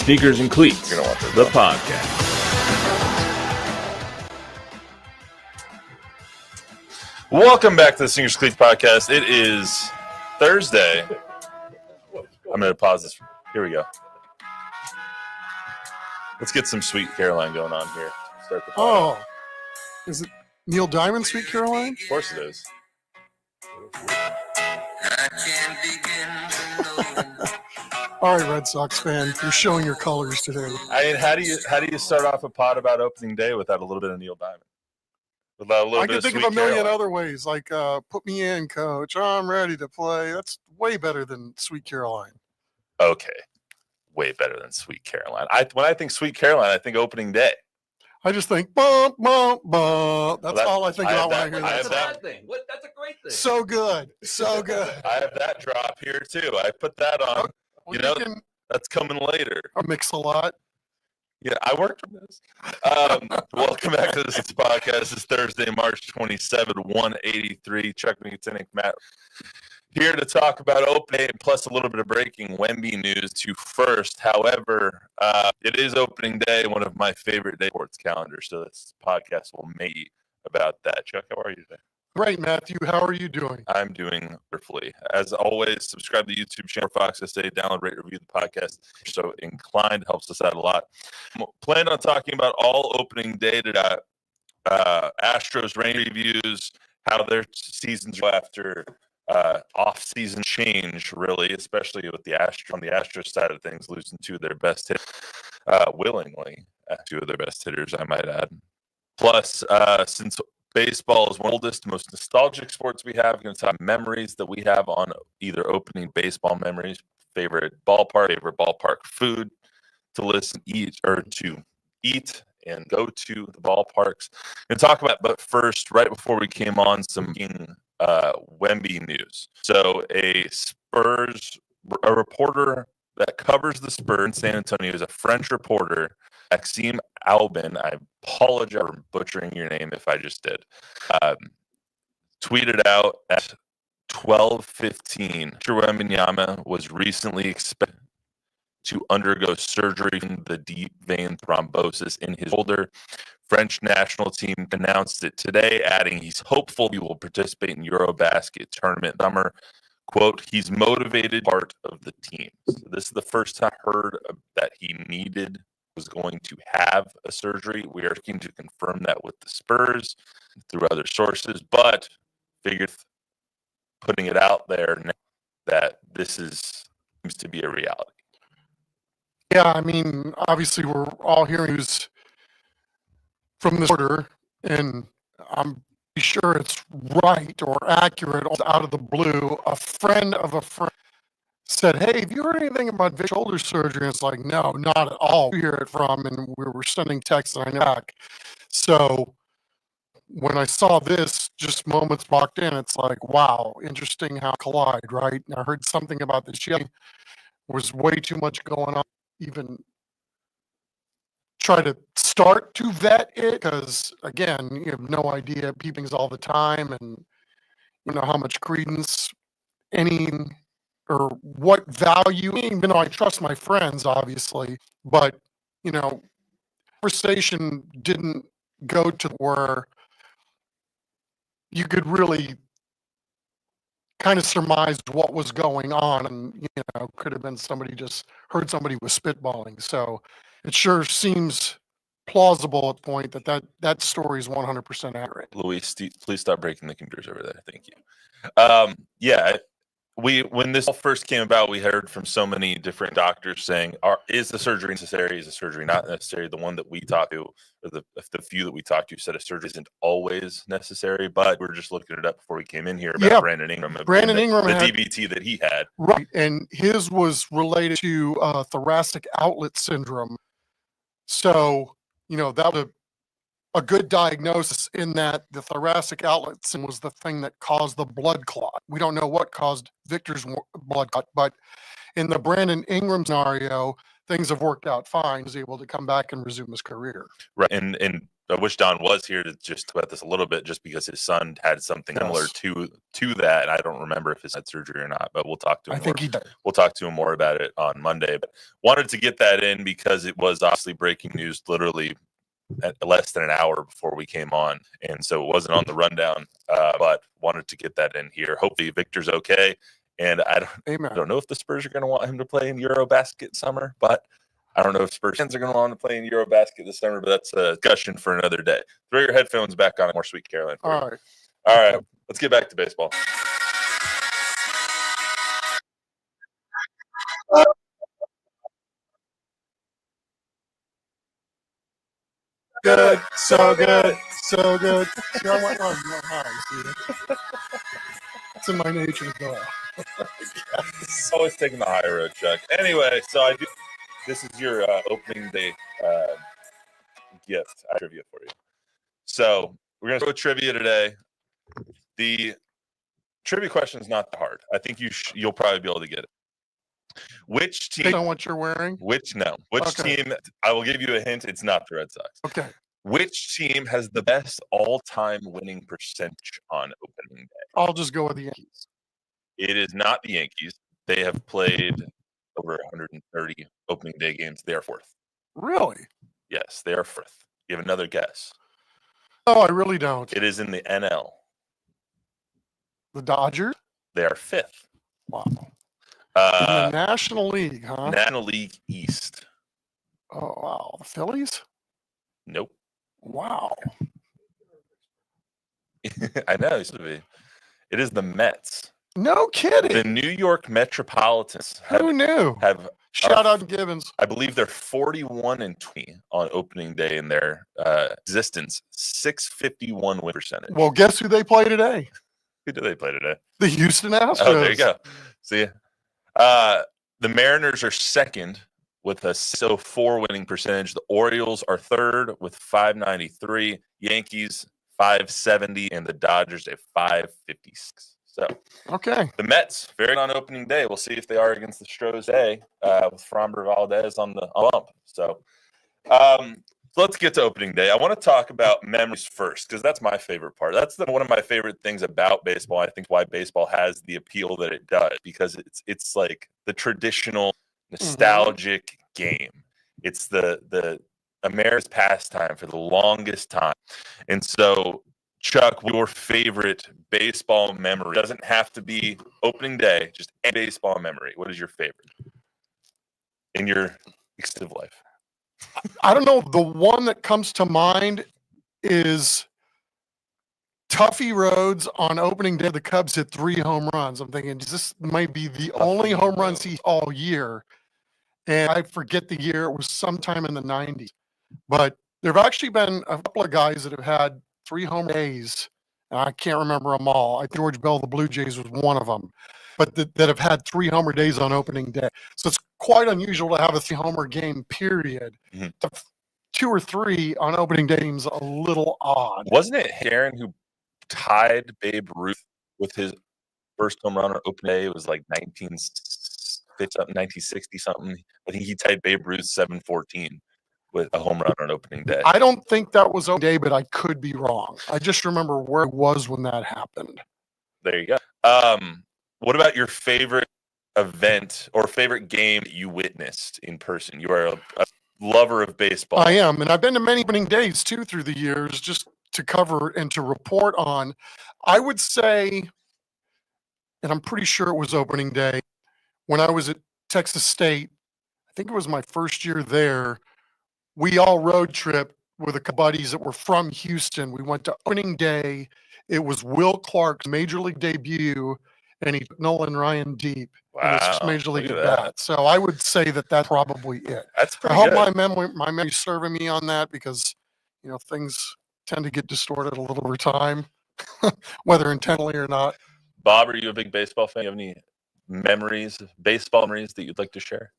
Sneakers and Cleats, You're gonna want this the one. podcast. Welcome back to the Sneakers and Cleats podcast. It is Thursday. I'm going to pause this. Here we go. Let's get some Sweet Caroline going on here. Start the pod. Oh, is it Neil Diamond, Sweet Caroline? Of course it is. All right, Red Sox fan, you're showing your colors today. I mean, how do you start off a pod about opening day without a little bit of Neil Diamond? Without a little I bit can of think of Sweet a million Caroline? other ways, like put me in, coach. I'm ready to play. That's way better than Sweet Caroline. Okay, way better than Sweet Caroline. When I think Sweet Caroline, I think opening day. I just think bump, bump, bump. That's all I think I have about when I that- hear I that. have song. that. thing. That's a great thing. So good, so good. I have that drop here too. I put that on. Well, You know, can that's coming later. mix a lot. Yeah, I worked on this. Welcome back to this podcast. It's Thursday, March 27, 183. Chuck McTinnick, Matt, here to talk about opening plus a little bit of breaking Wemby news to first. However, it is opening day, one of my favorite day sports calendars. So this podcast will be about that. Chuck, how are you today? Great, Matthew. How are you doing? I'm doing wonderfully. As always, subscribe to the YouTube channel, Fox SA, download, rate, review the podcast. If you're so inclined, helps us out a lot. Planned on talking about all opening day today. Astros Rangers reviews, how their seasons go after off-season change, really, especially with the Astros on the Astros side of things, losing two of their best hitters willingly. Two of their best hitters, I might add. Plus, since baseball is one of the oldest, most nostalgic sports we have, we're going to talk memories that we have on either opening baseball memories, favorite ballpark food to eat and go to the ballparks. And talk about, but first, right before we came on, some Wemby news. So a reporter that covers the Spurs in San Antonio is a French reporter, Maxime Albin. I apologize for butchering your name if I just did. Tweeted out at 12:15. Wembanyama was recently expected to undergo surgery from the deep vein thrombosis in his shoulder. French national team announced it today, adding he's hopeful he will participate in Eurobasket tournament summer. Quote, he's motivated part of the team. So this is the first time I heard that he was going to have a surgery. We are looking to confirm that with the Spurs through other sources, but figured putting it out there now that this seems to be a reality. Yeah, I mean, obviously we're all hearing news from this order, and I'm sure it's right or accurate. Out of the blue, a friend of a friend said, "Hey, have you heard anything about Vic's shoulder surgery?" And it's like, no, not at all. We hear it from, and we were sending texts, and I know back. So when I saw this just moments walked in, it's like, wow, interesting how collide, right? And I heard something about this. Yeah, was way too much going on. Even try to start to vet it because, again, you have no idea peepings all the time, and you know how much credence any or what value, even though I trust my friends, obviously, but you know, conversation didn't go to where you could really kind of surmise what was going on, and you know, could have been somebody just heard somebody was spitballing. So it sure seems plausible at the point that story is 100% accurate. Luis, please stop breaking the computers over there. Thank you. Yeah, when this all first came about, we heard from so many different doctors saying, is the surgery necessary? Is the surgery not necessary? The one that we talked to, or the few that we talked to, said a surgery isn't always necessary, but we're just looking it up before we came in here about Brandon Ingram. The DVT that he had. Right, and his was related to thoracic outlet syndrome. So, you know, that was a good diagnosis in that the thoracic outlet syndrome was the thing that caused the blood clot. We don't know what caused Victor's blood clot, but in the Brandon Ingram scenario, things have worked out fine. He's able to come back and resume his career. Right, and I wish Don was here to just talk about this a little bit, just because his son had something similar to that, and I don't remember if he's had surgery or not. But we'll talk to him. I think he did. We'll talk to him more about it on Monday. But wanted to get that in because it was obviously breaking news, literally at less than an hour before we came on, and so it wasn't on the rundown. But wanted to get that in here. Hopefully, Victor's okay. And I don't know if the Spurs are going to want him to play in Eurobasket summer, but I don't know if Spurs fans are going to want him to play in Eurobasket this summer, but that's a discussion for another day. Throw your headphones back on. More Sweet Caroline. All right. All right. Let's get back to baseball. Good. So good. So good. See, I went on high. See? It's in my nature to go. It's always taking the high road, Chuck. Anyway, so this is your opening day gift. I have trivia for you. So we're going to throw trivia today. The trivia question is not that hard. I think you'll probably be able to get it. Which team? Based on what you're wearing? Which team? I will give you a hint. It's not the Red Sox. Okay. Which team has the best all-time winning percentage on opening day? I'll just go with the Yankees. It is not the Yankees. They have played over 130 opening day games. They are fourth. Really? Yes, they are fourth. You have another guess? Oh, I really don't. It is in the NL. The Dodgers? They are fifth. Wow. In the National League, huh? National League East. Oh, wow. The Phillies? Nope. Wow. I know. It should be. It is the Mets. No kidding. The New York Metropolitans. Who knew? Shout out to Gibbons. I believe they're 41-20 on opening day in their existence. 651 win percentage. Well, guess who they play today? Who do they play today? The Houston Astros. Oh, there you go. See, the Mariners are second with a 604 winning percentage. The Orioles are third with 593. Yankees 570, and the Dodgers at 556. So, okay, the Mets very on opening day. We'll see if they are against the Stros today with Framber Valdez on the bump. So, let's get to opening day. I want to talk about memories first because that's my favorite part. That's one of my favorite things about baseball. I think why baseball has the appeal that it does because it's like the traditional nostalgic game. It's the America's pastime for the longest time, and so. Chuck, your favorite baseball memory doesn't have to be opening day, just a baseball memory. What is your favorite in your extensive life? I don't know. The one that comes to mind is Tuffy Rhodes on opening day. The Cubs hit 3 home runs. I'm thinking this might be the only home runs he all year. And I forget the year. It was sometime in the 90s. But there have actually been a couple of guys that have had 3 home days, and I can't remember them all. George Bell, the Blue Jays, was one of them, but that have had 3 homer days on opening day. So it's quite unusual to have a 3-homer game, period. Mm-hmm. 2 or 3 on opening day seems a little odd. Wasn't it Heron who tied Babe Ruth with his first home run on opening day? It was like 1960 something. I think he tied Babe Ruth 714. With a home run on opening day. I don't think that was opening day, but I could be wrong. I just remember where it was when that happened. There you go. What about your favorite event or favorite game that you witnessed in person? You are a lover of baseball. I am, and I've been to many opening days too through the years just to cover and to report on. I would say, and I'm pretty sure it was opening day, when I was at Texas State, I think it was my first year there, we all road trip with a couple buddies that were from Houston. We went to opening day. It was Will Clark's major league debut, and he took Nolan Ryan deep in his major league at bat. So I would say that's probably it. That's pretty I good. hope my memory's serving me on that because things tend to get distorted a little over time, whether intentionally or not. Bob, are you a big baseball fan? Do you have any baseball memories that you'd like to share?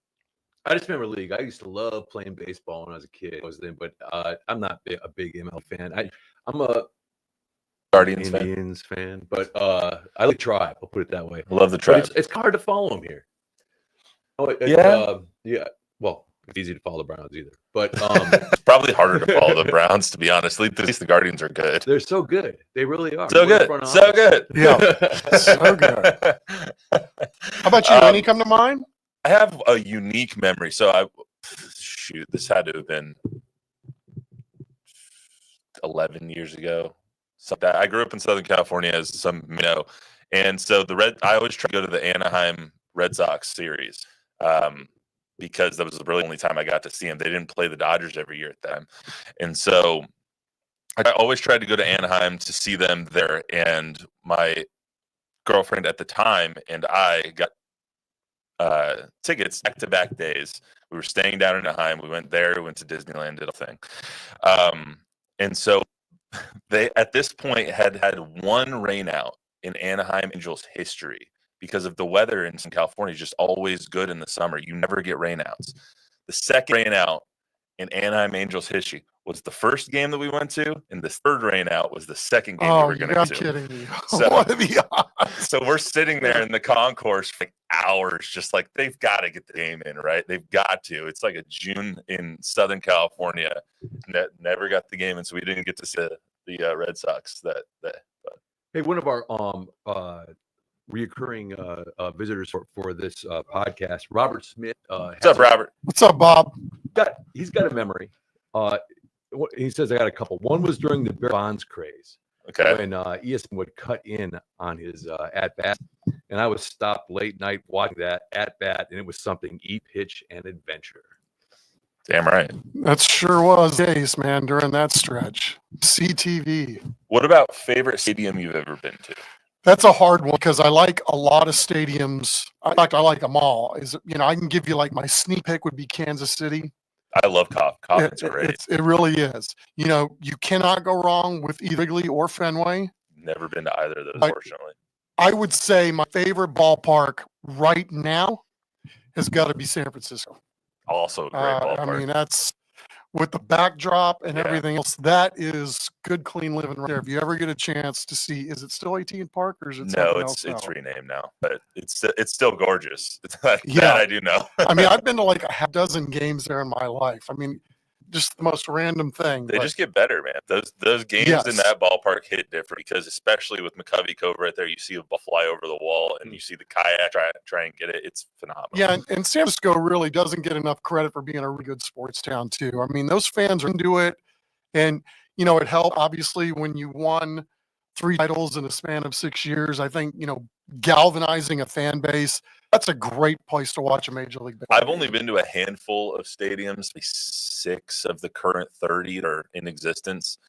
I just remember league. I used to love playing baseball when I was a kid. But I'm not a big ML fan. I'm a Guardians fan, but I like Tribe. I'll put it that way. I love the Tribe. It's hard to follow them here. Yeah. Yeah. Well, it's easy to follow the Browns either. But It's probably harder to follow the Browns, to be honest. At least the Guardians are good. they're so good. They really are. So We're good. front So office. good. Yeah. So good. How about you? Any come to mind? I have a unique memory. So this had to have been 11 years ago. So that I grew up in Southern California, as some and so I always try to go to the Anaheim Red Sox series because that was the really only time I got to see them. They didn't play the Dodgers every year at that time, and so I always tried to go to Anaheim to see them there. And my girlfriend at the time and I got tickets back-to-back days. We were staying down in Anaheim. We went there, went to Disneyland, did a thing. And so they, at this point, had one rain out in Anaheim Angels history because of the weather in California is just always good in the summer. You never get rainouts. The second rain out in Anaheim Angels history was the first game that we went to, and the third rain out was the second game we were going to go to. Kidding me. So, what are the odds? So we're sitting there in the concourse for like hours, just like they've got to get the game in, right? They've got to. It's like a June in Southern California. Never got the game, and so we didn't get to see the Red Sox. Hey, one of our reoccurring visitors for this podcast, Robert Smith. What's up, Robert? What's up, Bob? He's got a memory. He says I got a couple. One was during the Barry Bonds craze. Okay. When ESPN would cut in on his at bat, and I was stopped late night watching that at bat, and it was something pitch and adventure. Damn right. That sure was the case, man, during that stretch. CTV. What about favorite stadium you've ever been to? That's a hard one because I like a lot of stadiums. I like them all. I can give you like my sneak pick would be Kansas City. I love Kauffman's great. It really is. You cannot go wrong with either Wrigley or Fenway. Never been to either of those, fortunately. I would say my favorite ballpark right now has got to be San Francisco. Also a great ballpark. I mean, that's with the backdrop and everything else. That is good, clean living right there. If you ever get a chance to see, is it still AT&T Park or is it no? It's renamed now, but it's still gorgeous. That I do know. I mean, I've been to like a half dozen games there in my life. I mean, just the most random thing. They just get better, man. Those games in that ballpark hit different because, especially with McCovey Cove right there, you see a ball fly over the wall and you see the kayak try and get it. It's phenomenal. Yeah, and San Francisco really doesn't get enough credit for being a really good sports town too. I mean, those fans are into it, and it helped obviously when you won 3 titles in a span of 6 years. I think galvanizing a fan base. That's a great place to watch a Major League Baseball. I've only been to a handful of stadiums, 6 of the current 30 that are in existence.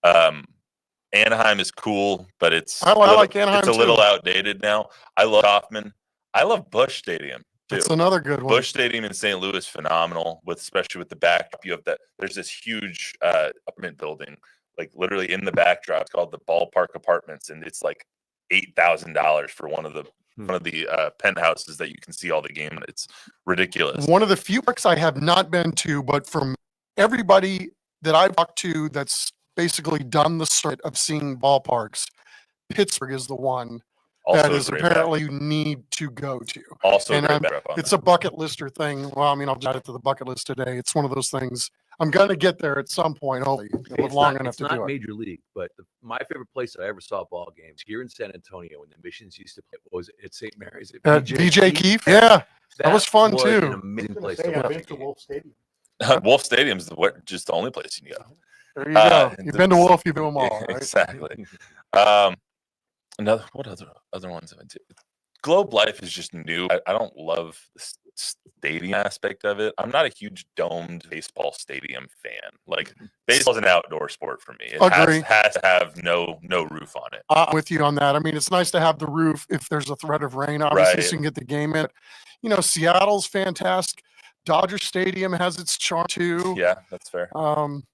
Anaheim is cool, but I like Anaheim. It's a little outdated now. I love Kauffman. I love Busch Stadium too. That's another good one. Busch Stadium in St. Louis, phenomenal. Especially with the backdrop, you have that. There's this huge apartment building, like literally in the backdrop. It's called the Ballpark Apartments, and it's like $8,000 for one of the penthouses that you can see all the game. It's ridiculous. One of the few parks I have not been to, but from everybody that I've talked to that's basically done the circuit of seeing ballparks, Pittsburgh is the one that is apparently you need to go to. Also, and it's a bucket lister thing. Well, I mean, I'll add it to the bucket list today. It's one of those things. I'm going to get there at some point. Hopefully, long enough to do it. It's not Major League, but my favorite place that I ever saw a ball games here in San Antonio when the Missions used to play was at St. Mary's. DJ Keefe? Yeah, that was fun too. An amazing place to watch. Wolf Stadium. Wolf Stadium's just the only place you can go. There you go. You've been to Wolf, you've been to them all, right? Exactly. What other ones have I been to? Globe Life is just new. I don't love the stadium aspect of it. I'm not a huge domed baseball stadium fan. Like, baseball's an outdoor sport for me. It has to have no roof on it. I'm with you on that. I mean, it's nice to have the roof if there's a threat of rain, obviously, so you can get the game in. Seattle's fantastic. Dodger Stadium has its charm too. Yeah, that's fair.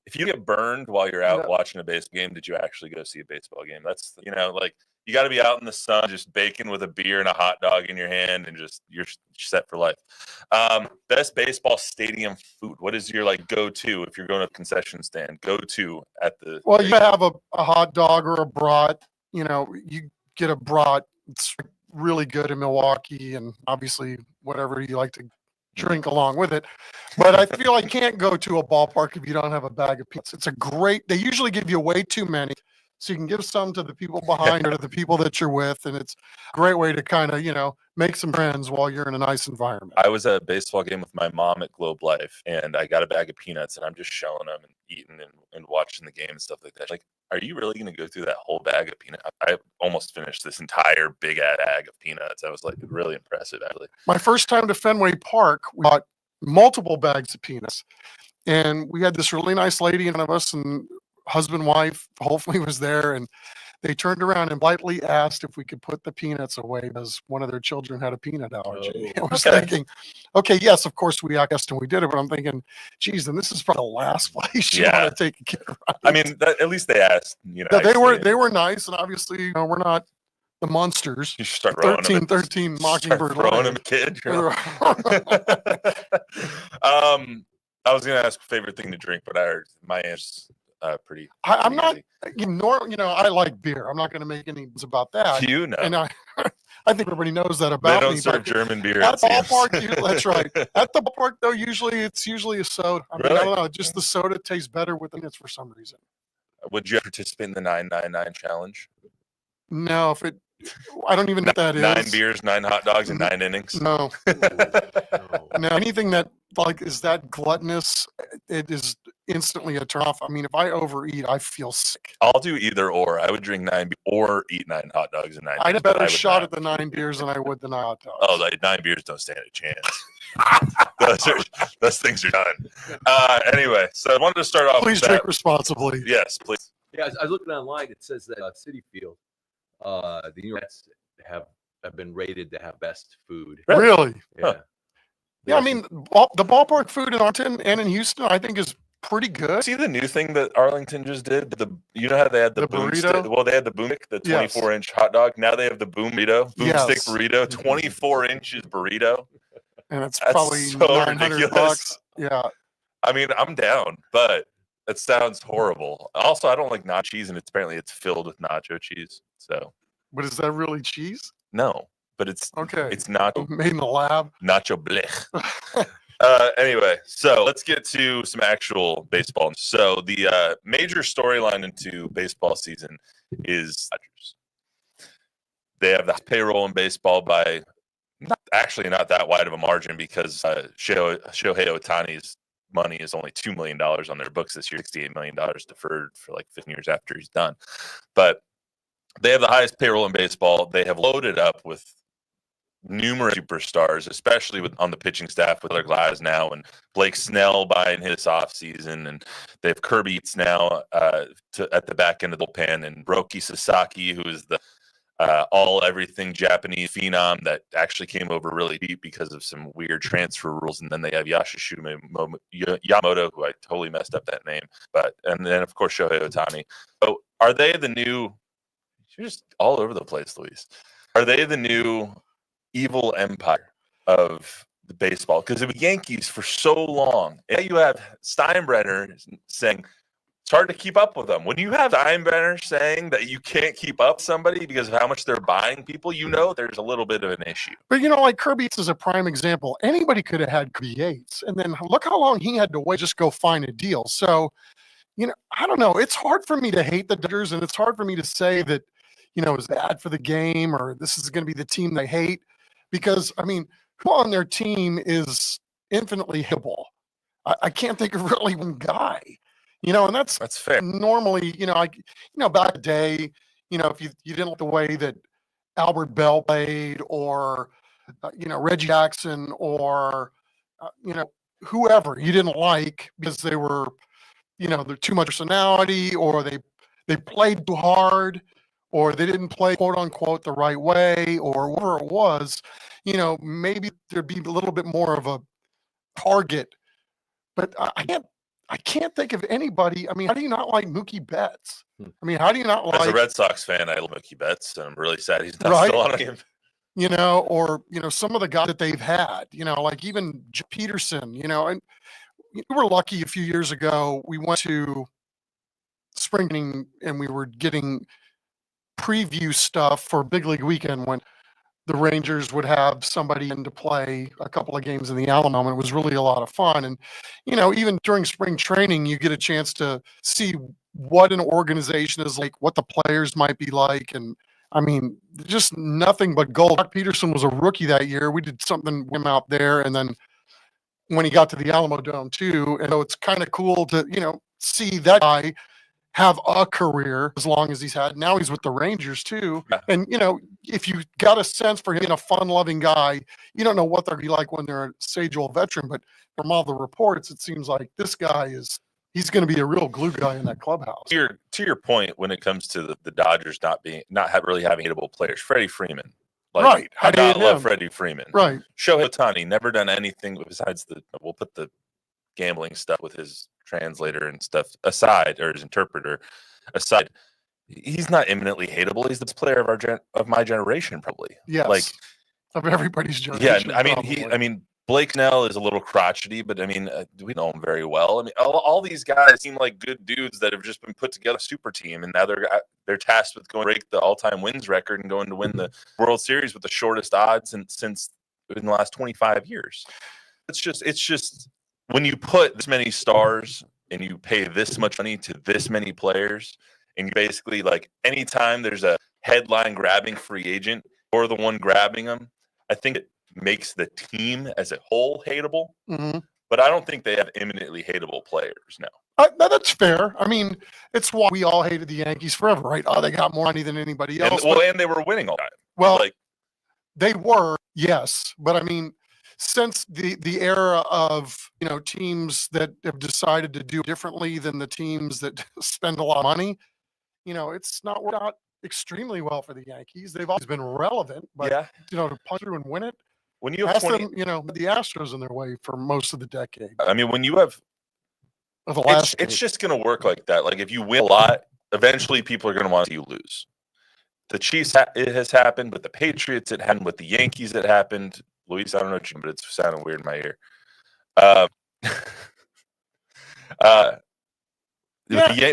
If you get burned while you're out watching a baseball game, did you actually go see a baseball game? That's like you got to be out in the sun, just baking with a beer and a hot dog in your hand, and just you're set for life. Best baseball stadium food. What is your go-to if you're going to a concession stand? Go-to at the. Well, you have a hot dog or a brat. You get a brat. It's really good in Milwaukee, and obviously whatever you like to drink along with it. But I feel I can't go to a ballpark if you don't have a bag of peanuts. It's a great, they usually give you way too many. So you can give some to the people behind or to the people that you're with. And it's a great way to kind of, make some friends while you're in a nice environment. I was at a baseball game with my mom at Globe Life, and I got a bag of peanuts, and I'm just shelling them and eating and watching the game and stuff like that. She's like, are you really going to go through that whole bag of peanuts? I almost finished this entire big bag of peanuts. I was like, really impressive, actually. My first time to Fenway Park, we bought multiple bags of peanuts. And we had this really nice lady in front of us, and husband, wife, hopefully was there. And they turned around and politely asked if we could put the peanuts away because one of their children had a peanut allergy. I was thinking, okay, yes, of course we acquiesced and we did it. But I'm thinking, geez, then this is probably the last place you want to take a kid. Right? I mean, at least they asked. They were nice, and obviously, we're not the monsters. You start throwing 13 Mockingbird. Throwing him a kid. I was going to ask favorite thing to drink, but I heard my answer's pretty. I'm not. I like beer. I'm not going to make any about that. And I think everybody knows that about me. They don't serve German beer at the ballpark. That's right. At the ballpark, though, it's usually a soda. I mean, I don't know. Just the soda tastes better with it for some reason. Would you participate in the 999 challenge? No, I don't even know what that is. 9 beers, 9 hot dogs, and 9 innings. No. No, anything that is that gluttonous, it is instantly a turn off. I mean, if I overeat, I feel sick. I'll do either or. I would drink 9 or eat 9 hot dogs and 9. I'd have better shot at the 9 beers than I would the 9 hot dogs. Oh, the 9 beers don't stand a chance. those things are done. Anyway, so I wanted to start off. Please drink responsibly. Yes, please. Yeah, I was looking online. It says that Citi Field, the New York Mets have been rated to have best food. Really? Yeah. Huh. Yeah, I mean, the ballpark food in Arlington and in Houston, I think, is pretty good. See the new thing that Arlington just did? You know how they had the boom burrito? stick? Well, they had the boom stick, the 24-inch hot dog. Now they have the boom burrito, stick burrito, 24 inches burrito. And it's probably so $900. Yeah. I mean, I'm down, but it sounds horrible. Also, I don't like nacho cheese, and apparently it's filled with nacho cheese. So, but is that really cheese? No, but it's okay. It's nacho made in the lab. Nacho blech. Anyway, so let's get to some actual baseball. So the major storyline into baseball season is Dodgers. They have the payroll in baseball by not that wide of a margin because Shohei Ohtani's money is only $2 million on their books this year, $68 million deferred for like 15 years after he's done. But they have the highest payroll in baseball. They have loaded up with numerous superstars, especially on the pitching staff with other guys now, and Blake Snell buying his offseason, and they have Kirby Yates now at the back end of the bullpen, and Roki Sasaki, who is the all-everything Japanese phenom that actually came over really deep because of some weird transfer rules. And then they have Yamamoto, who I totally messed up that name, and then of course Shohei Ohtani. So are they the new? You're just all over the place, Luis. Are they the new evil empire of the baseball? Because the Yankees for so long, and you have Steinbrenner saying it's hard to keep up with them. When you have Steinbrenner saying that you can't keep up somebody because of how much they're buying people, there's a little bit of an issue. But like Kirby Yates is a prime example. Anybody could have had Kirby Yates, and then look how long he had to wait just go find a deal. So, I don't know. It's hard for me to hate the Dodgers, and it's hard for me to say that is bad for the game or this is going to be the team they hate. Because, I mean, who on their team is infinitely hittable? I can't think of really one guy, and that's fair. Normally, back in the day, if you didn't like the way that Albert Bell played or, Reggie Jackson or, whoever you didn't like because they were, they're too much personality or they played too hard, or they didn't play quote unquote the right way, or whatever it was, maybe there'd be a little bit more of a target. But I can't think of anybody. I mean, how do you not like Mookie Betts? I mean, how do you not like? As a Red Sox fan, I love Mookie Betts, and I'm really sad he's not still on a game. Or some of the guys that they've had, like even Peterson, and we were lucky a few years ago. We went to spring training and we were getting preview stuff for Big League Weekend when the Rangers would have somebody in to play a couple of games in the Alamo, and it was really a lot of fun. And, even during spring training, you get a chance to see what an organization is like, what the players might be like. And I mean, just nothing but gold. Doc Peterson was a rookie that year. We did something with him out there. And then when he got to the Alamo Dome too. And so it's kind of cool to, see that guy have a career as long as he's had. Now he's with the Rangers too. Yeah. And, if you got a sense for him being a fun-loving guy, you don't know what they're like when they're a sage-old veteran, but from all the reports, it seems like this guy he's going to be a real glue guy in that clubhouse. To your point, when it comes to the Dodgers not really having hittable players, Freddie Freeman. Right. I love Freddie Freeman. Right. Shohei Ohtani, never done anything besides we'll put the gambling stuff with his translator and stuff aside, or his interpreter aside. He's not eminently hateable. He's the best player of my generation, probably. Yes. Of everybody's generation. Yeah, I mean, Blake Snell is a little crotchety, but I mean, we know him very well. I mean, all these guys seem like good dudes that have just been put together a super team, and now they're tasked with going to break the all-time wins record and going to win the World Series with the shortest odds since in the last 25 years. It's just when you put this many stars and you pay this much money to this many players, and you basically, like, anytime there's a headline grabbing free agent or the one grabbing them, I think it makes the team as a whole hateable. Mm-hmm. But I don't think they have eminently hateable players now. That's fair. I mean, it's why we all hated the Yankees forever, right? Oh, they got more money than anybody else. And they were winning all the time. Well, they were, yes. But I mean, since the era of, teams that have decided to do differently than the teams that spend a lot of money, it's not worked out extremely well for the Yankees. They've always been relevant, but, to punch through and win it, when you have 20, the Astros in their way for most of the decade. I mean, when you have it's just going to work like that. Like, if you win a lot, eventually people are going to want to see you lose. The Chiefs, it has happened. With the Patriots, it happened. With the Yankees, it happened. Luis, I don't know what you mean, but it's sounding weird in my ear.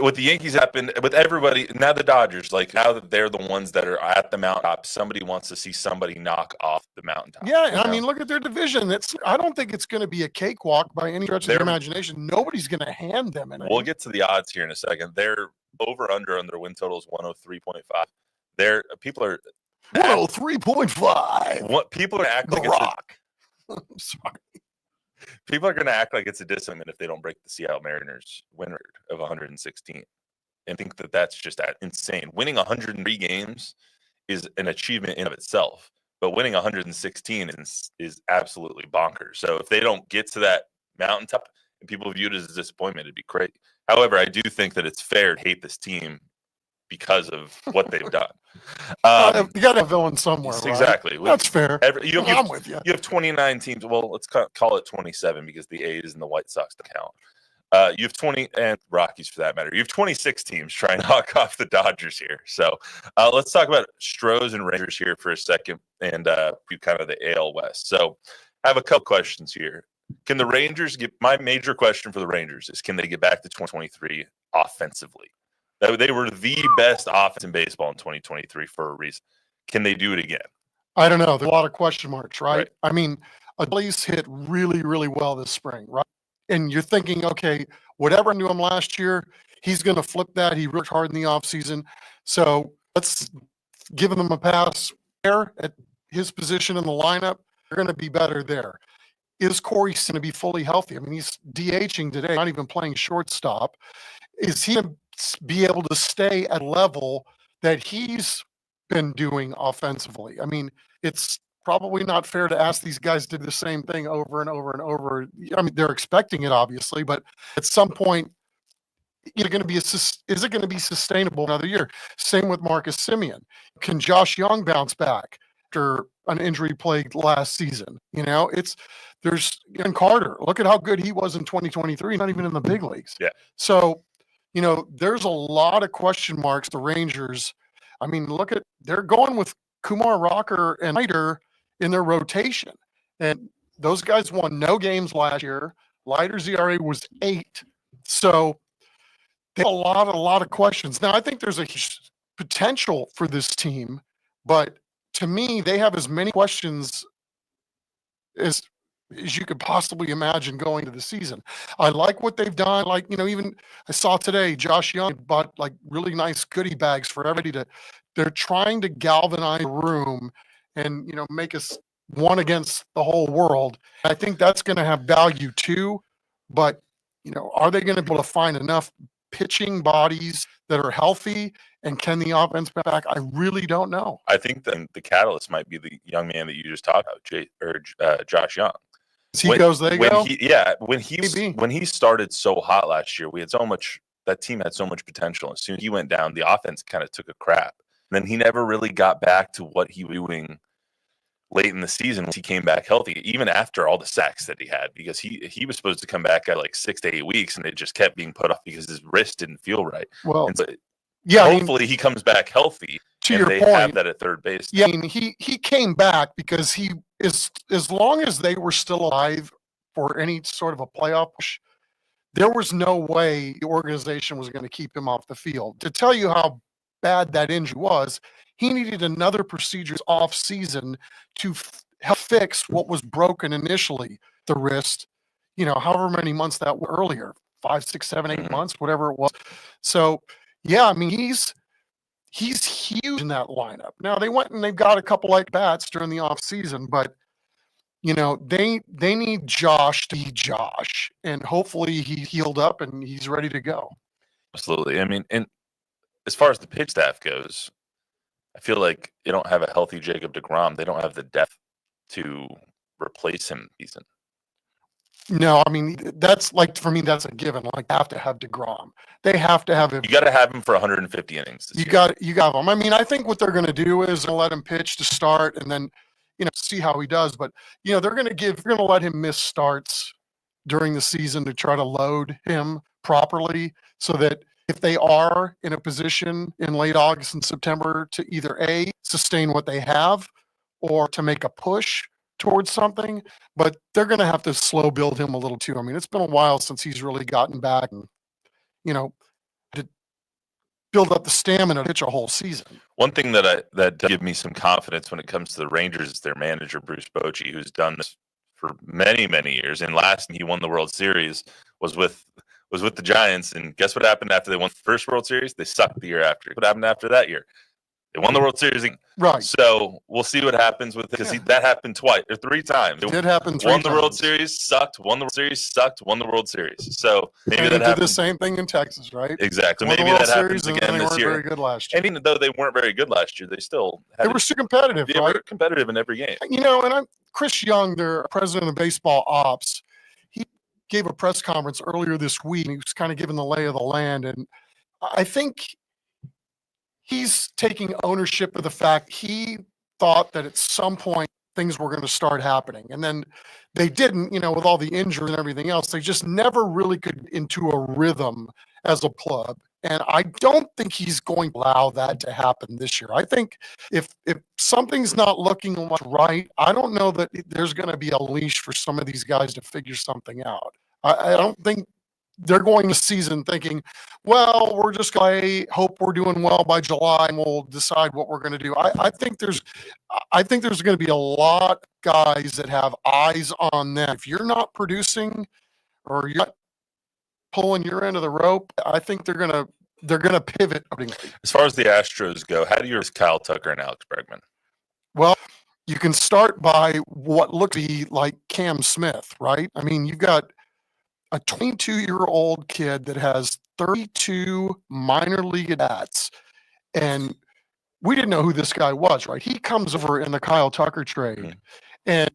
With the Yankees happened, with everybody, now the Dodgers, like, now that they're the ones that are at the mountaintop, somebody wants to see somebody knock off the mountaintop. Yeah, and I mean, look at their division. I don't think it's going to be a cakewalk by any stretch of the imagination. Nobody's going to hand them anything. We'll get to the odds here in a second. They're over-under on their win total is 103.5. People are 103.5. What people are acting The Rock. I'm sorry. People are going to act like it's a disappointment if they don't break the Seattle Mariners win record of 116, and think that that's just insane. Winning 103 games is an achievement in of itself, but winning 116 is absolutely bonkers. So if they don't get to that mountaintop and people view it as a disappointment, it'd be crazy. However, I do think that it's fair to hate this team because of what they've done. You got a villain somewhere, right? Exactly. That's fair. I'm with you. You have 29 teams. Well, let's call it 27 because the A's and the White Sox don't count. You have 20, and Rockies for that matter. You have 26 teams trying to knock off the Dodgers here. So let's talk about Astros and Rangers here for a second, and do kind of the AL West. So I have a couple questions here. Can the Rangers my major question for the Rangers is, can they get back to 2023 offensively? They were the best offense in baseball in 2023 for a reason. Can they do it again? I don't know. There's a lot of question marks, right? I mean, Adolis hit really, really well this spring, right? And you're thinking, okay, whatever I knew him last year, he's going to flip that. He worked hard in the offseason. So let's give him a pass there at his position in the lineup. They're going to be better there. Is Corey going to be fully healthy? I mean, he's DHing today, not even playing shortstop. Is he going to be able to stay at a level that he's been doing offensively? I mean, it's probably not fair to ask these guys to do the same thing over and over and over. I mean, they're expecting it, obviously, but at some point, is it going to be sustainable another year? Same with Marcus Semien. Can Josh Young bounce back after an injury plagued last season? There's Ian Carter. Look at how good he was in 2023, not even in the big leagues. Yeah. So, there's a lot of question marks. The Rangers, I mean, they're going with Kumar Rocker and Leiter in their rotation. And those guys won no games last year. Leiter's ERA was 8. So they have a lot of questions. Now, I think there's a potential for this team, but to me, they have as many questions as you could possibly imagine going to the season. I like what they've done. Like, even I saw today, Josh Young bought like really nice goodie bags for everybody they're trying to galvanize the room and, make us one against the whole world. I think that's going to have value too. But, are they going to be able to find enough pitching bodies that are healthy, and can the offense back? I really don't know. I think the catalyst might be the young man that you just talked about, Josh Young. When he started so hot last year, that team had so much potential. As soon as he went down, the offense kind of took a crap. And then he never really got back to what he was doing late in the season once he came back healthy, even after all the sacks that he had, because he was supposed to come back at like 6 to 8 weeks, and it just kept being put off because his wrist didn't feel right. Well, and so hopefully he comes back healthy. To and your they point, have that at third base. Yeah, he came back because he is, as long as they were still alive for any sort of a playoff push, there was no way the organization was going to keep him off the field. To tell you how bad that injury was, he needed another procedure off season to help fix what was broken initially, the wrist, however many months that was earlier, 5, 6, 7, 8 months, whatever it was. So, yeah, he's huge in that lineup. Now they went and they've got a couple like bats during the off season, but they need Josh to be Josh, and hopefully he healed up and he's ready to go. Absolutely. And as far as the pitch staff goes, I feel like they don't have a healthy Jacob deGrom. They don't have the depth to replace him season. No, that's for me, that's a given. Like, they have to have deGrom. They have to have him. You got to have him for 150 innings. You got him. I think what they're going to do is let him pitch to start, and then, see how he does. But, they're going to let him miss starts during the season to try to load him properly, so that if they are in a position in late August and September to either A, sustain what they have, or to make a push towards something, but they're going to have to slow build him a little too. It's been a while since he's really gotten back and, to build up the stamina to pitch a whole season. One thing that does give me some confidence when it comes to the Rangers is their manager, Bruce Bochy, who's done this for many, many years. And last he won the World Series was with the Giants. And guess what happened after they won the first World Series? They sucked the year after. What happened after that year? They won the World Series. Right. So we'll see what happens with it, because that happened twice or 3 times. It did happen 3 times. Won the World Series, sucked. Won the World Series, sucked. Won the World Series. So maybe that happened. Did the same thing in Texas, right? Exactly. Maybe that happens again this year. Very good last year. And even though they weren't very good last year, they still were still competitive. They were competitive in every game. And Chris Young, their president of baseball ops, he gave a press conference earlier this week. And he was kind of giving the lay of the land, and I think he's taking ownership of the fact he thought that at some point things were going to start happening. And then they didn't, with all the injury and everything else. They just never really could get into a rhythm as a club. And I don't think he's going to allow that to happen this year. I think if something's not looking much right, I don't know that there's going to be a leash for some of these guys to figure something out. I don't think they're going to season thinking, well, we're just going to hope we're doing well by July and we'll decide what we're going to do. I think there's going to be a lot of guys that have eyes on them. If you're not producing or you're not pulling your end of the rope, I think they're going to pivot. As far as the Astros go, how do you use Kyle Tucker and Alex Bregman? Well, you can start by what looks to be like Cam Smith, right? You've got a 22-year-old kid that has 32 minor league at-bats, and we didn't know who this guy was, right? He comes over in the Kyle Tucker trade, and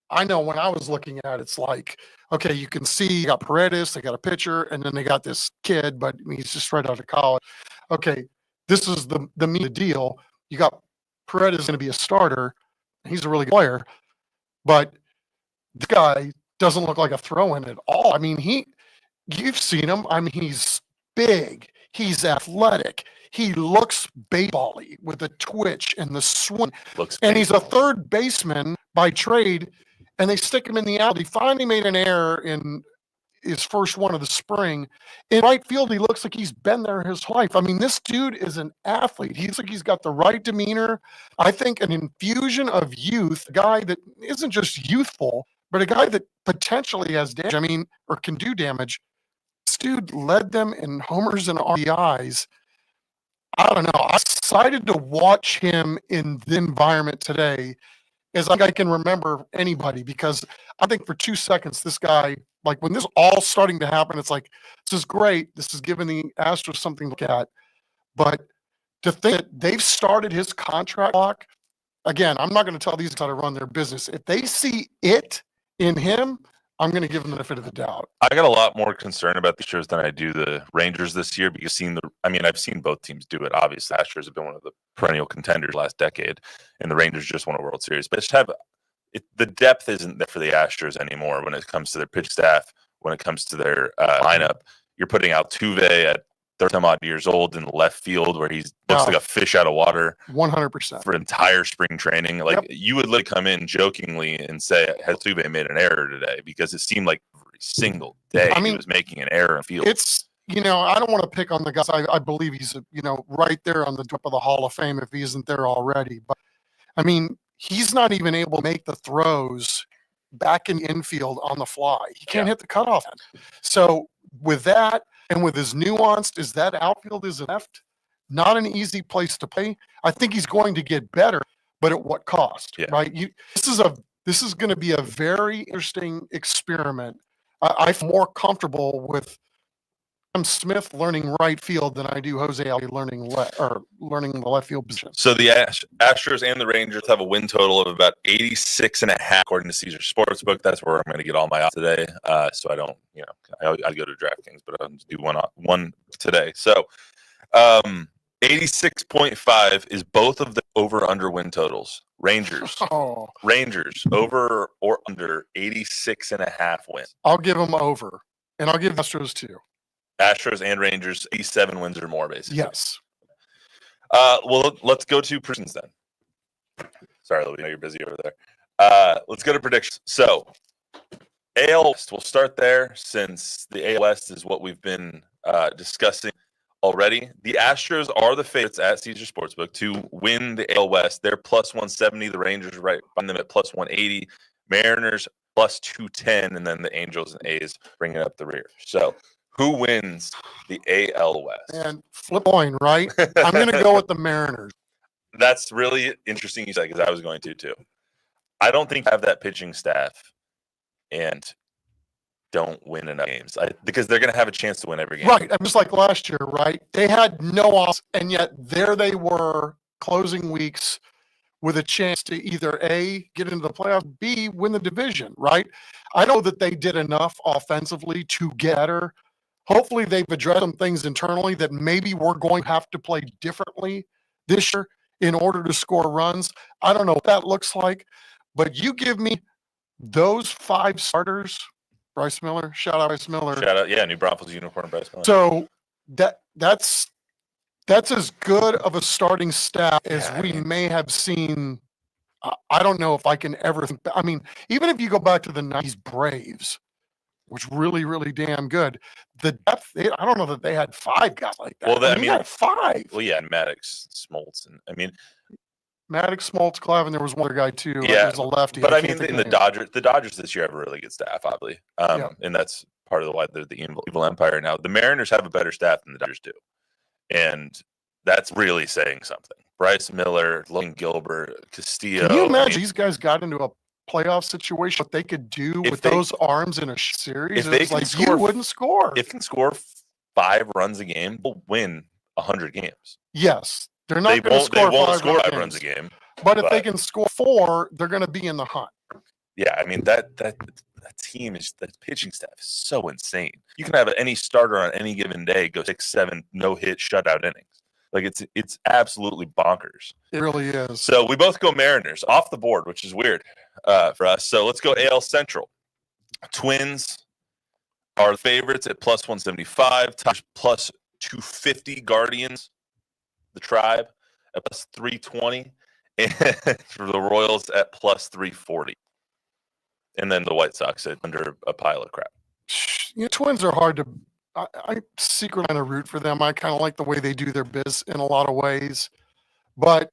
I know when I was looking at it, it's like, okay, you can see you got Paredes, they got a pitcher, and then they got this kid, but he's just right out of college. Okay, this is the deal. You got Paredes going to be a starter. He's a really good player, but this guy doesn't look like a throw-in at all. You've seen him. He's big. He's athletic. He looks baseball-y with the twitch and the swing. And he's a third baseman by trade, and they stick him in the outfield. He finally made an error in his first one of the spring. In right field, he looks like he's been there his whole life. I mean, this dude is an athlete. He's got the right demeanor. I think an infusion of youth, a guy that isn't just youthful, but a guy that potentially has damage, I mean, or can do damage. This dude led them in homers and RBIs. I don't know. I'm excited to watch him in the environment today as I can remember anybody, because I think for 2 seconds, this guy, like when this all starting to happen, it's like, this is great. This is giving the Astros something to look at. But to think that they've started his contract clock, again, I'm not going to tell these guys how to run their business. If they see it in him, I'm going to give them the benefit of the doubt. I got a lot more concern about the Astros than I do the Rangers this year, because I've seen both teams do it. Obviously, the Astros have been one of the perennial contenders last decade, and the Rangers just won a World Series. But the depth isn't there for the Astros anymore when it comes to their pitch staff, when it comes to their lineup. You're putting Altuve at 30-some-odd years old in left field, where he looks like a fish out of water 100% for entire spring training. Like, you would literally come in jokingly and say, has Altuve made an error today? Because it seemed like every single day he was making an error in field. It's, I don't want to pick on the guys. I believe he's, right there on the top of the Hall of Fame if he isn't there already. But, I mean, he's not even able to make the throws back in the infield on the fly. He can't hit the cutoff end. So with that, and with his nuanced, is that outfield is left, not an easy place to play. I think he's going to get better, but at what cost, right? This is going to be a very interesting experiment. I feel more comfortable with Tom Smith learning right field than I do Jose Altuve learning the left field position. So the Astros and the Rangers have a win total of about 86.5 according to Caesar Sportsbook. That's where I'm going to get all my odds today. So I don't, I go to DraftKings, but I'll do one today. So 86.5 is both of the over/under win totals. Rangers over or under 86.5 wins. I'll give them over, and I'll give Astros too. Astros and Rangers, 87 wins or more, basically. Yes. Well, let's go to predictions then. Sorry, Louie, I know you're busy over there. Let's go to predictions. So, AL West, we'll start there since the AL West is what we've been discussing already. The Astros are the favorites at Caesar Sportsbook to win the AL West. They're plus 170. The Rangers are right behind them at plus 180. Mariners plus 210, and then the Angels and A's bringing up the rear. So, who wins the AL West? And flip coin, right? I'm going to go with the Mariners. That's really interesting you said, because I was going to too. I don't think I have that pitching staff and don't win enough games because they're going to have a chance to win every game. Right. I'm just like last year, right? They had no offs, and yet there they were closing weeks with a chance to either A, get into the playoffs, B, win the division, right? I know that they did enough offensively to get better. Hopefully they've addressed some things internally that maybe we're going to have to play differently this year in order to score runs. I don't know what that looks like, but you give me those 5 starters, Bryce Miller, shout out Bryce Miller. Shout out, New Braunfels unicorn Bryce Miller. So that's as good of a starting staff as we may have seen. I don't know if I can ever think. I mean, even if you go back to the 90s Braves, which really, really damn good. The depth, I don't know that they had 5 guys like that. Well, they had 5. Well, yeah, Maddox, Smoltz, and Maddox, Smoltz, Clavin. There was one other guy too. Yeah, there's a lefty. But in the Dodgers this year have a really good staff, obviously, and that's part of why they're the evil empire now. The Mariners have a better staff than the Dodgers do, and that's really saying something. Bryce Miller, Logan Gilbert, Castillo. Can you imagine these guys got into a playoff situation, what they could do with those arms in a series? If they can score, you wouldn't score. If they can score 5 runs a game, they'll win 100 games. Yes. They're not going to score They won't 5 score 5 runs a game. But if they can score 4, they're going to be in the hunt. Yeah, I mean, that team that pitching staff is so insane. You can have any starter on any given day go 6-7 no-hit shutout innings. Like, it's absolutely bonkers. It really is. So we both go Mariners off the board, which is weird for us. So let's go AL Central. Twins are the favorites at plus 175. Tigers plus 250. Guardians, the Tribe, at plus 320. And for the Royals at plus 340. And then the White Sox at under a pile of crap. Twins are hard to. I secretly kind of root for them. I kind of like the way they do their biz in a lot of ways, but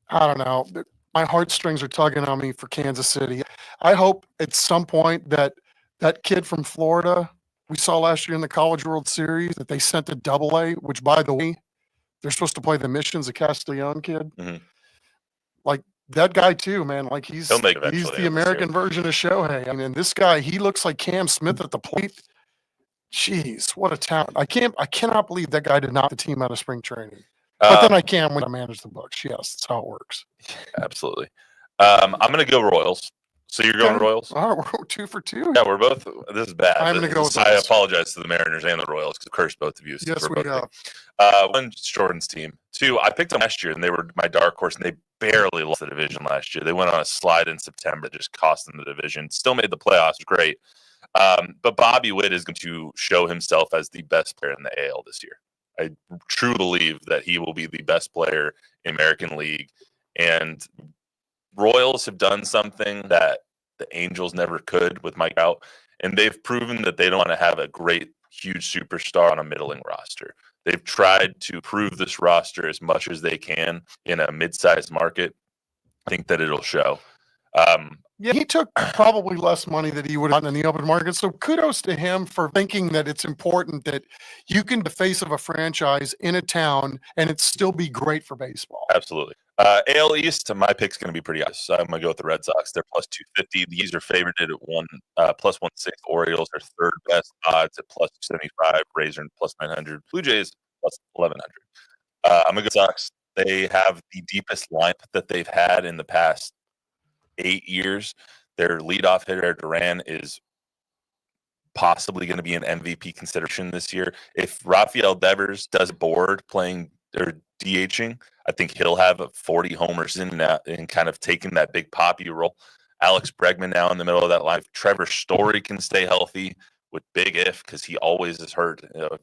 I don't know. My heartstrings are tugging on me for Kansas City. I hope at some point that kid from Florida we saw last year in the College World Series that they sent to Double-A, which by the way, they're supposed to play the Missions, a Castellon kid. Mhm. Like that guy too, man. Like he's He'll make the eventually this year. American version of Shohei. I mean, and this guy, he looks like Cam Smith at the plate. Jeez, what a talent! I cannot believe that guy did not the team out of spring training. But then I can when I manage the books. Yes, that's how it works. Absolutely. I'm going to go Royals. So you're going Okay. Royals? All right, we're 2 for 2. Yeah, we're both. This is bad. I'm gonna go with I Royals. apologize to the Mariners and the Royals because cursed both of you. Yes, we're we both have. one, Jordan's team. 2, I picked them last year, and they were my dark horse, and they barely lost the division last year. They went on a slide in September that just cost them the division. Still made the playoffs. Great. But Bobby Witt is going to show himself as the best player in the AL this year. I truly believe that he will be the best player in American League. And Royals have done something that the Angels never could with Mike Trout, and they've proven that they don't want to have a great, huge superstar on a middling roster. They've tried to prove this roster as much as they can in a mid-sized market. I think that it'll show. Yeah, he took probably less money that he would have gotten in the open market. So kudos to him for thinking that it's important that you can be the face of a franchise in a town and it still be great for baseball. Absolutely. AL East, my pick's going to be pretty obvious. I'm going to go with the Red Sox. They're plus 250. These are favored at plus 160. Orioles are third best odds at plus 275. Rays are plus 900. Blue Jays plus 1100. I'm going to go Sox. They have the deepest lineup that they've had in the past 8 years. Their leadoff hitter, Duran, is possibly going to be an MVP consideration this year. If Rafael Devers does board playing or DHing, I think he'll have 40 homers in that and kind of taking that big poppy role. Alex Bregman now in the middle of that line. Trevor Story can stay healthy with big if because he always is hurt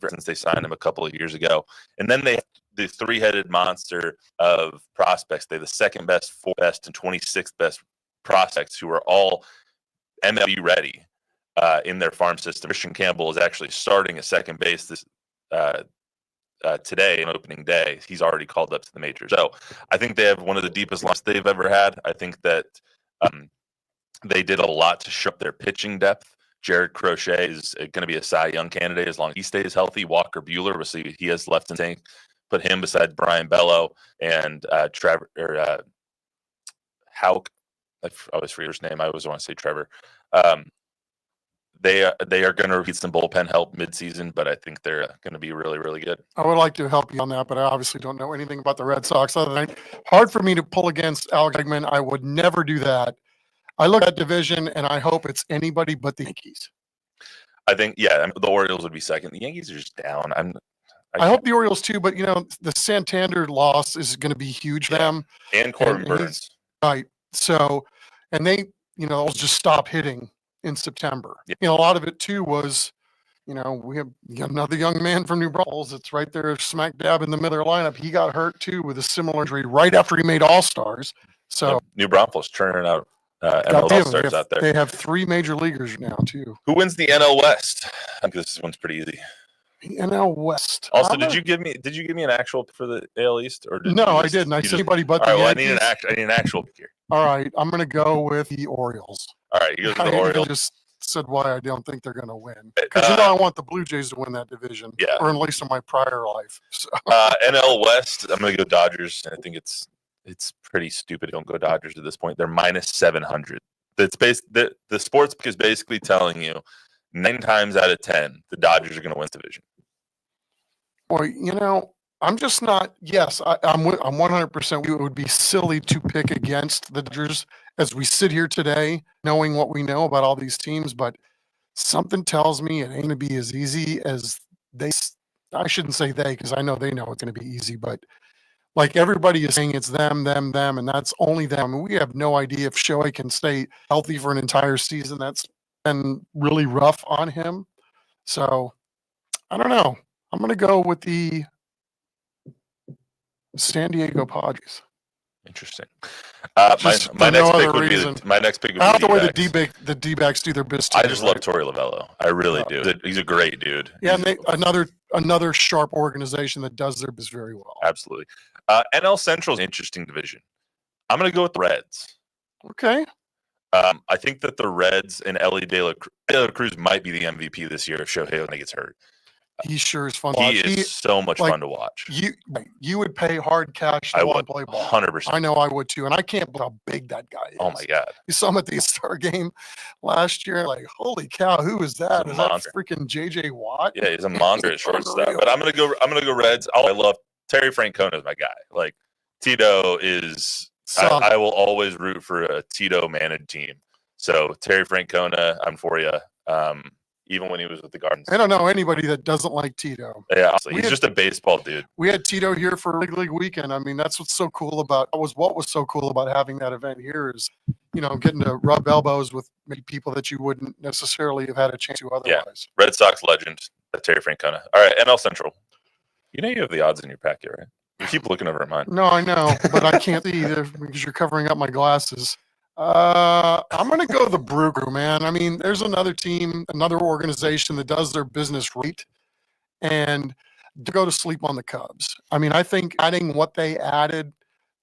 since they signed him a couple of years ago. And then they have the three-headed monster of prospects. They have the second best, fourth best, and 26th best prospects who are all MLB ready in their farm system. Christian Campbell is actually starting at second base this today on opening day. He's already called up to the majors. So I think they have one of the deepest lines they've ever had. I think that they did a lot to show up their pitching depth. Jared Crochet is going to be a Cy Young candidate as long as he stays healthy. Walker Buehler, we'll see he has left in tank. Put him beside Brian Bello and Trevor or Hauk. I always forget his name. I always want to say Trevor. They are going to need some bullpen help midseason, but I think they're going to be really, really good. I would like to help you on that, but I obviously don't know anything about the Red Sox. Other than hard for me to pull against Alex Bregman. I would never do that. I look at division and I hope it's anybody but the Yankees. I think, the Orioles would be second. The Yankees are just down. I hope the Orioles too, but the Santander loss is going to be huge for them. And Corbin Burns. Right. So, and they, they'll just stop hitting in September. Yeah. A lot of it too was, we have another young man from New Braunfels. It's right there, smack dab in the middle of their lineup. He got hurt too with a similar injury right after he made All-Stars. So New Braunfels turning out NL All-Stars out there. They have 3 major leaguers now too. Who wins the NL West? I think this one's pretty easy. The NL West. Also, did you give me an actual for the AL East or no? I didn't. I said anybody but the Yankees. I need an actual pick here. All right, I'm going to go with the Orioles. All right, you go to the Orioles. Just said why I don't think they're going to win because I want the Blue Jays to win that division. Yeah, or at least in my prior life. So. NL West. I'm going to go Dodgers. I think it's pretty stupid. Don't go Dodgers at this point. They're minus 700. The sports book is basically telling you 9 times out of 10 the Dodgers are going to win the division. Well, I'm just not. Yes, I'm 100%. It would be silly to pick against the Dodgers as we sit here today, knowing what we know about all these teams. But something tells me it ain't going to be as easy as they. I shouldn't say they because I know they know it's going to be easy. But like everybody is saying, it's them, and that's only them. And we have no idea if Shohei can stay healthy for an entire season. That's been really rough on him. So I don't know. I'm going to go with the San Diego Padres. Interesting. Just My for next no pick other would reason. be my next pick would I like be the way D-backs. the D-backs do their business. I just love Torey Lovello. I really do. He's a great dude. Yeah, He's and another sharp organization that does their business very well. absolutely. NL Central is an interesting division. I'm going to go with the Reds. Okay. I think that the Reds and Ellie De La Cruz might be the MVP this year if Shohei Ohtani gets hurt. He sure is fun to watch. He is so much fun to watch. You would pay hard cash to watch him play ball. 100%. I know I would too, and I can't believe how big that guy is. Oh my God! You saw him at the Star game last year. Like, holy cow, who is that? Is that freaking JJ Watt? Yeah, he's a monster at shortstop. But I'm gonna go Reds. I love Terry Francona is my guy. Like Tito is. I will always root for a Tito managed team. So Terry Francona, I'm for you. Even when he was with the Gardens. I don't know anybody that doesn't like Tito. Yeah, he's just a baseball dude. We had Tito here for Big League Weekend. I mean, that's what's so cool about what was so cool about having that event here is, getting to rub elbows with maybe people that you wouldn't necessarily have had a chance to otherwise. Yeah. Red Sox legend, Terry Francona. All right, NL Central. You have the odds in your packet, right? You keep looking over at mine. No, I know, but I can't see either because you're covering up my glasses. I'm going to go the Brew Crew, man. I mean, there's another team, another organization that does their business right, and to go to sleep on the Cubs. I mean, I think adding what they added,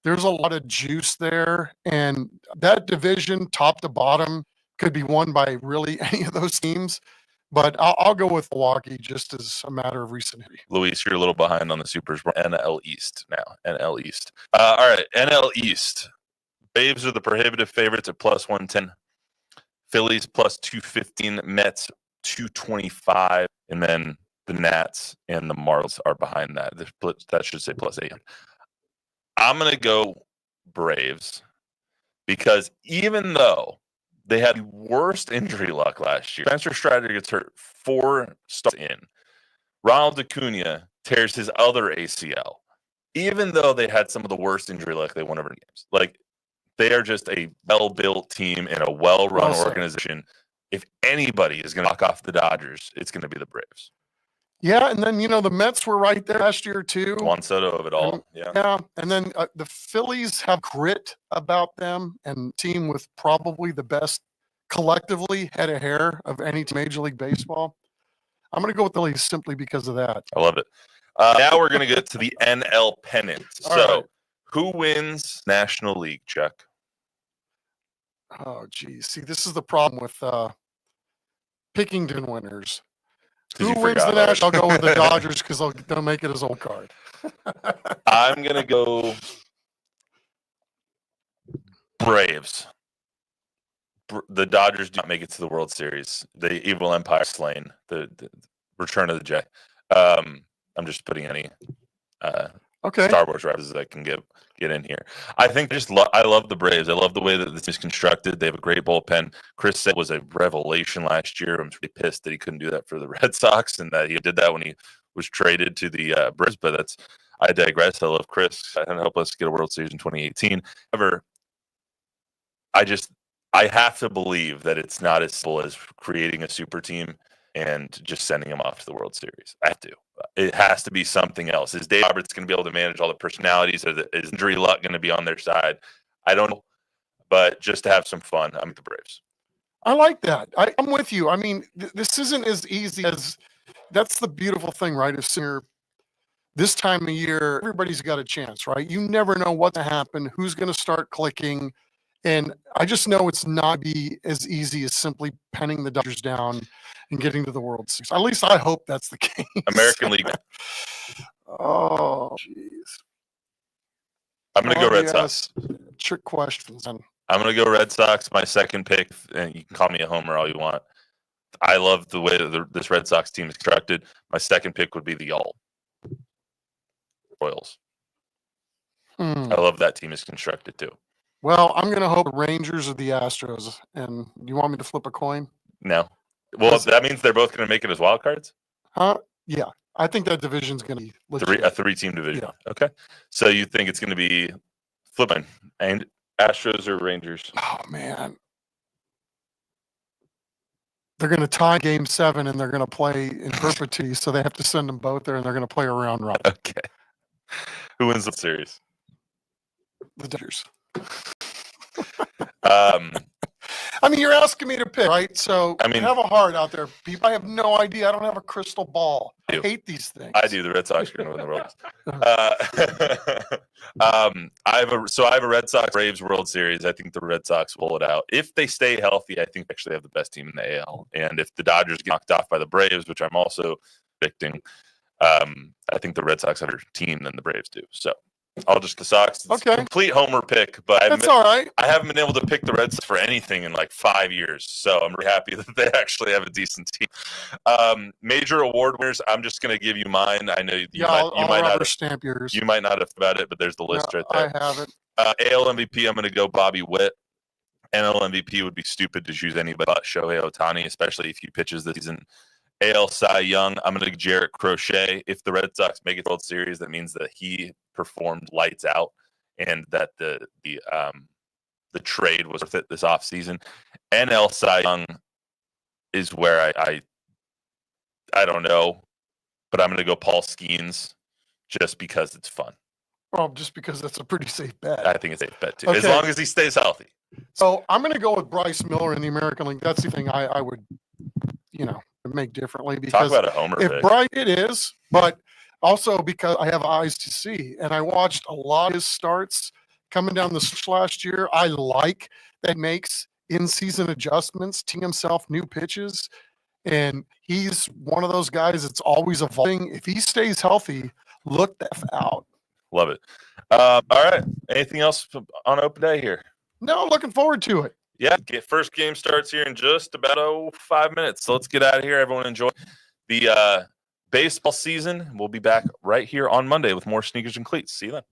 there's a lot of juice there, and that division, top to bottom, could be won by really any of those teams. But I'll go with Milwaukee just as a matter of recent history. Luis, you're a little behind on the Supers. NL East now. NL East. All right, NL East. Braves are the prohibitive favorites at plus 110. Phillies plus 215. Mets 225. And then the Nats and the Marlins are behind that. That should say plus 800. I'm going to go Braves because even though they had the worst injury luck last year, Spencer Strider gets hurt 4 starts in. Ronald Acuna tears his other ACL. Even though they had some of the worst injury luck, they won over games. Like, they are just a well-built team and a well-run organization. If anybody is going to knock off the Dodgers, it's going to be the Braves. Yeah, and then, the Mets were right there last year, too. Juan Soto of it all. Yeah, and then the Phillies have grit about them and team with probably the best collectively head of hair of any Major League Baseball. I'm going to go with the Phillies simply because of that. I love it. Now we're going to get to the NL pennant. So who wins National League, Chuck? Oh, geez. See, this is the problem with picking winners. Who wins the National? I'll go with the Dodgers because they'll make it as old card. I'm going to go Braves. The Dodgers do not make it to the World Series. The evil empire slain. The return of the J. I'm just putting any Star Wars references that can get in here. I think I love the Braves. I love the way that this is constructed. They have a great bullpen. Chris Sale was a revelation last year. I'm pretty pissed that he couldn't do that for the Red Sox and that he did that when he was traded to the Braves. But I digress. I love Chris. And help us get a World Series in 2018. However, I have to believe that it's not as simple as creating a super team and just sending them off to the World Series. I have to. It has to be something else. Is Dave Roberts going to be able to manage all the personalities? Is injury luck going to be on their side? I don't know. But just to have some fun, I'm with the Braves. I like that. I'm with you. I mean, this isn't as easy as – that's the beautiful thing, right? This time of year, everybody's got a chance, right? You never know what's going to happen, who's going to start clicking. And I just know it's not be as easy as simply penning the Dodgers down and getting to the World Series. At least I hope that's the case. American League. Oh, jeez. I'm going to go Red Sox. Trick questions. I'm going to go Red Sox. My second pick, and you can call me a homer all you want. I love the way that this Red Sox team is constructed. My second pick would be the Royals. I love that team is constructed too. Well, I'm going to hope the Rangers or the Astros. And you want me to flip a coin? No. Well, that means they're both going to make it as wild cards? Yeah. I think that division's going to be a 3-team division. Yeah. Okay. So you think it's going to be flipping and Astros or Rangers? Oh, man. They're going to tie Game 7 and they're going to play in perpetuity. So they have to send them both there and they're going to play a round robin. Okay. Who wins the series? The Dodgers. I mean, you're asking me to pick, right? So I mean, have a heart out there, people. I have no idea. I don't have a crystal ball. I hate these things. I do. The Red Sox are going to win the World. I have a Red Sox Braves World Series. I think the Red Sox pull it out if they stay healthy. I think they actually have the best team in the AL. And if the Dodgers get knocked off by the Braves, which I'm also predicting, I think the Red Sox have a better team than the Braves do. So I'll just the Sox. It's a complete homer pick, but that's all right. I haven't been able to pick the Red Sox for anything in like 5 years, so I'm really happy that they actually have a decent team. Major award winners. I'm just going to give you mine. I know you might not stamp yours. You might not have about it, but there's the list right there. I have it. AL MVP. I'm going to go Bobby Witt. NL MVP would be stupid to choose anybody but Shohei Ohtani, especially if he pitches this season. AL Cy Young, I'm going to Jarrett Crochet. If the Red Sox make it World Series, that means that he performed lights out and that the trade was worth it this offseason. NL Cy Young is where I don't know, but I'm going to go Paul Skeens just because it's fun. Well, just because that's a pretty safe bet. I think it's a safe bet too, as long as he stays healthy. So I'm going to go with Bryce Miller in the American League. That's the thing I would, make differently because talk about a homer pick. Bryce it is, but also because I have eyes to see, and I watched a lot of his starts coming down the stretch last year. I like that he makes in-season adjustments, teaching himself new pitches, and he's one of those guys that's always evolving. If he stays healthy, look that out. Love it. All right. Anything else on open day here? No, looking forward to it. Yeah, first game starts here in just about 5 minutes. So let's get out of here. Everyone enjoy the baseball season. We'll be back right here on Monday with more Sneakers and Cleats. See you then.